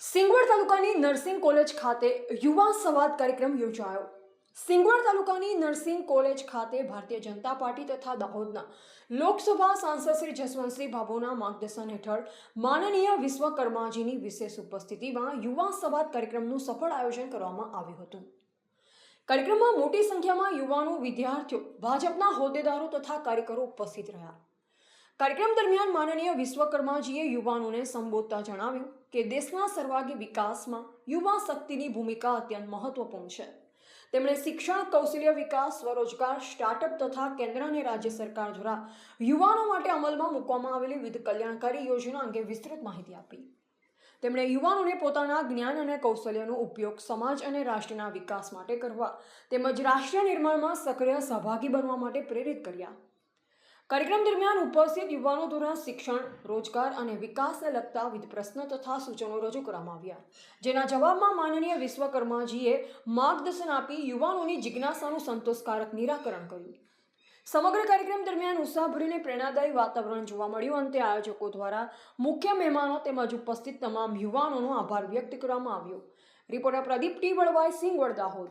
સિંગવડ તાલુકાની nursing college ખાતે યુવા સંવાદ કાર્યક્રમ યોજાયો। સિંગવડ તાલુકાની નર્સિંગ કોલેજ ખાતે ભારતીય જનતા પાર્ટી તથા દાહોદના લોકસભા સાંસદ શ્રી જસવંતસિંહ ભાભોના માર્ગદર્શન હેઠળ માનનીય વિશ્વકર્માજીની વિશેષ ઉપસ્થિતિમાં યુવા સંવાદ કાર્યક્રમનું સફળ આયોજન કરવામાં આવ્યું હતું। કાર્યક્રમમાં મોટી સંખ્યામાં યુવાનો, વિદ્યાર્થીઓ, ભાજપના હોદ્દેદારો તથા કાર્યકરો ઉપસ્થિત રહ્યા। કાર્યક્રમ દરમિયાન માનનીય વિશ્વકર્માજીએ યુવાનોને સંબોધતા જણાવ્યું કે દેશના સર્વાંગી વિકાસમાં યુવા શક્તિની ભૂમિકા અત્યંત મહત્વપૂર્ણ છે। તેમણે શિક્ષણ, કૌશલ્ય વિકાસ, સ્વરોજગાર, સ્ટાર્ટઅપ તથા કેન્દ્ર અને રાજ્ય સરકાર દ્વારા યુવાનો માટે અમલમાં મૂકવામાં આવેલી વિવિધ કલ્યાણકારી યોજના અંગે વિસ્તૃત માહિતી આપી। તેમણે યુવાનોને પોતાના જ્ઞાન અને કૌશલ્યનો ઉપયોગ સમાજ અને રાષ્ટ્રના વિકાસ માટે કરવા તેમજ રાષ્ટ્ર નિર્માણમાં સક્રિય સહભાગી બનવા માટે પ્રેરિત કર્યા। કાર્યક્રમ દરમિયાન ઉપસ્થિત યુવાનો દ્વારા શિક્ષણ, રોજગાર અને વિકાસને લગતા વિવિધ પ્રશ્નો તથા સૂચનો રજૂ કરવામાં આવ્યા, જેના જવાબમાં માનનીય વિશ્વકર્માજીએ માર્ગદર્શન આપી યુવાનોની જિજ્ઞાસાનું સંતોષકારક નિરાકરણ કર્યું। સમગ્ર કાર્યક્રમ દરમિયાન ઉત્સાહભર્યું અને પ્રેરણાદાયી વાતાવરણ જોવા મળ્યું। અંતે આયોજકો દ્વારા મુખ્ય મહેમાનો તેમજ ઉપસ્થિત તમામ યુવાનોનો આભાર વ્યક્ત કરવામાં આવ્યો। Reporter Pradeep T Valvai, Singvad, Dahod.